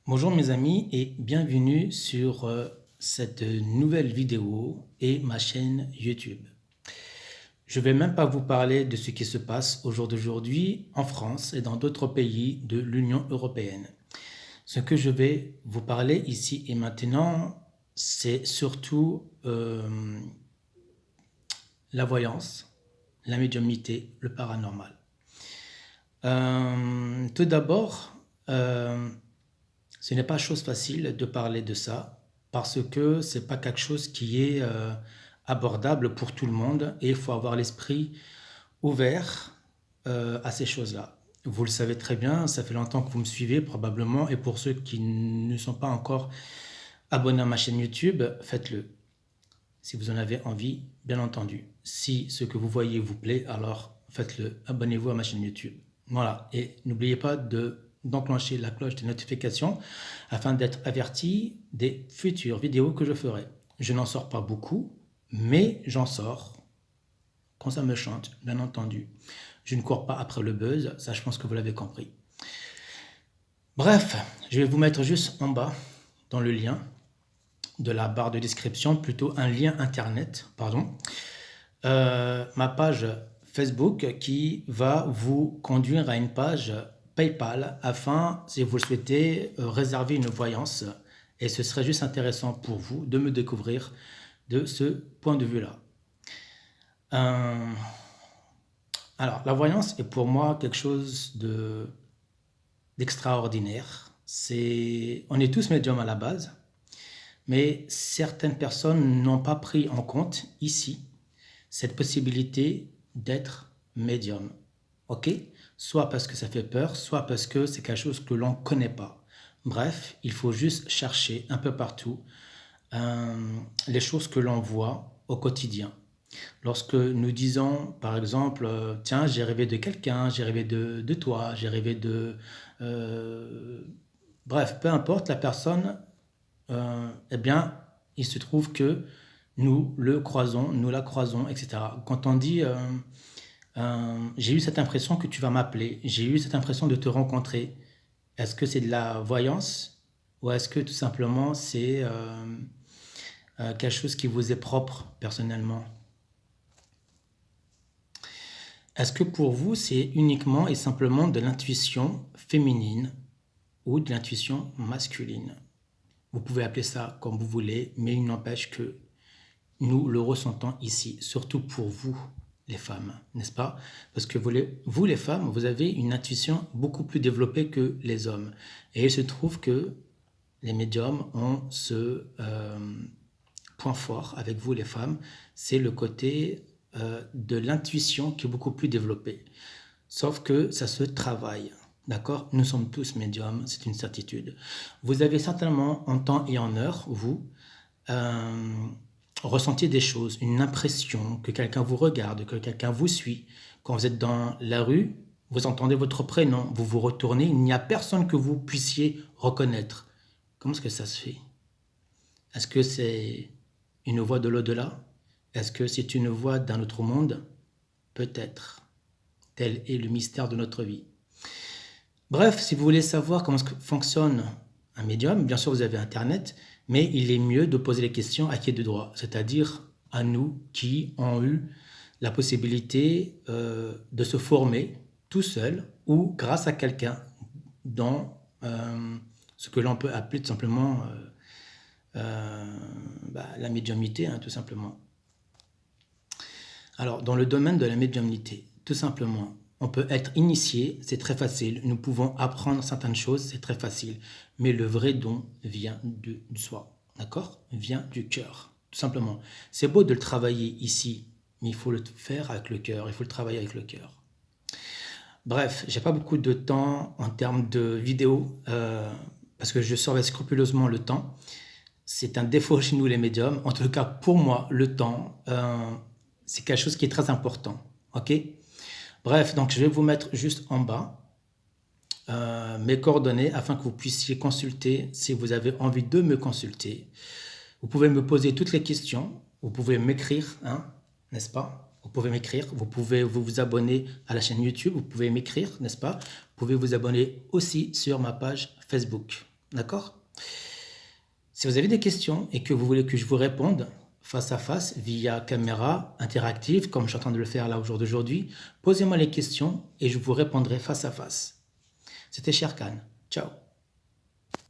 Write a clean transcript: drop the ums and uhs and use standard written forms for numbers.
Bonjour mes amis et bienvenue sur cette nouvelle vidéo et ma chaîne YouTube. Je ne vais même pas vous parler de ce qui se passe au jour d'aujourd'hui en France et dans d'autres pays de l'Union européenne. Ce que je vais vous parler ici et maintenant, c'est surtout la voyance, la médiumnité, le paranormal. Tout d'abord, ce n'est pas chose facile de parler de ça parce que c'est pas quelque chose qui est abordable pour tout le monde et il faut avoir l'esprit ouvert à ces choses-là. Vous le savez très bien, ça fait longtemps que vous me suivez probablement et pour ceux qui ne sont pas encore abonnés à ma chaîne YouTube, faites-le. Si vous en avez envie, bien entendu. Si ce que vous voyez vous plaît, alors faites-le. Abonnez-vous à ma chaîne YouTube. Voilà. Et n'oubliez pas d'enclencher la cloche des notifications afin d'être averti des futures vidéos que je ferai. Je n'en sors pas beaucoup, mais j'en sors quand ça me chante, bien entendu. Je ne cours pas après le buzz, ça je pense que vous l'avez compris. Bref, je vais vous mettre juste en bas, dans le lien de la barre de description, plutôt un lien internet, pardon, ma page Facebook qui va vous conduire à une page PayPal afin, si vous le souhaitez, réserver une voyance. Et ce serait juste intéressant pour vous de me découvrir de ce point de vue-là. Alors, la voyance est pour moi quelque chose d'extraordinaire. On est tous médiums à la base, mais certaines personnes n'ont pas pris en compte ici cette possibilité d'être médium. Ok? Soit parce que ça fait peur, soit parce que c'est quelque chose que l'on ne connaît pas. Bref, il faut juste chercher un peu partout les choses que l'on voit au quotidien. Lorsque nous disons, par exemple, tiens, j'ai rêvé de quelqu'un, j'ai rêvé de toi, j'ai rêvé de... bref, peu importe la personne, eh bien, il se trouve que nous le croisons, nous la croisons, etc. Quand on dit j'ai eu cette impression que tu vas m'appeler, j'ai eu cette impression de te rencontrer, est-ce que c'est de la voyance ou est-ce que tout simplement c'est quelque chose qui vous est propre personnellement? Est-ce que pour vous c'est uniquement et simplement de l'intuition féminine ou de l'intuition masculine? Vous pouvez appeler ça comme vous voulez, mais il n'empêche que nous le ressentons ici, surtout pour vous, les femmes, n'est-ce pas? Parce que vous, les femmes, vous avez une intuition beaucoup plus développée que les hommes. Et il se trouve que les médiums ont ce point fort avec vous, les femmes, c'est le côté de l'intuition qui est beaucoup plus développé. Sauf que ça se travaille. D'accord? Nous sommes tous médiums, c'est une certitude. Vous avez certainement en temps et en heure, vous, ressentiez des choses, une impression, que quelqu'un vous regarde, que quelqu'un vous suit. Quand vous êtes dans la rue, vous entendez votre prénom, vous vous retournez, il n'y a personne que vous puissiez reconnaître. Comment est-ce que ça se fait? Est-ce que c'est une voix de l'au-delà? Est-ce que c'est une voix d'un autre monde? Peut-être. Tel est le mystère de notre vie. Bref, si vous voulez savoir comment fonctionne un médium, bien sûr vous avez Internet, mais il est mieux de poser les questions à qui est de droit, c'est-à-dire à nous qui ont eu la possibilité de se former tout seul ou grâce à quelqu'un dans ce que l'on peut appeler tout simplement la médiumnité, hein, tout simplement. Alors, dans le domaine de la médiumnité, tout simplement, on peut être initié, c'est très facile. Nous pouvons apprendre certaines choses, c'est très facile. Mais le vrai don vient de soi, d'accord? Vient du cœur, tout simplement. C'est beau de le travailler ici, mais il faut le faire avec le cœur, il faut le travailler avec le cœur. Bref, j'ai pas beaucoup de temps en termes de vidéos, parce que je surveille scrupuleusement le temps. C'est un défaut chez nous les médiums. En tout cas, pour moi, le temps, c'est quelque chose qui est très important, ok? Bref, donc je vais vous mettre juste en bas mes coordonnées afin que vous puissiez consulter si vous avez envie de me consulter. Vous pouvez me poser toutes les questions, vous pouvez m'écrire, hein, n'est-ce pas? Vous pouvez m'écrire, vous pouvez vous abonner à la chaîne YouTube, vous pouvez m'écrire, n'est-ce pas? Vous pouvez vous abonner aussi sur ma page Facebook, D'accord? Si vous avez des questions et que vous voulez que je vous réponde face à face, via caméra interactive, comme je suis en train de le faire là au jour d'aujourd'hui, posez-moi les questions et je vous répondrai face à face. C'était Sherkan. Ciao.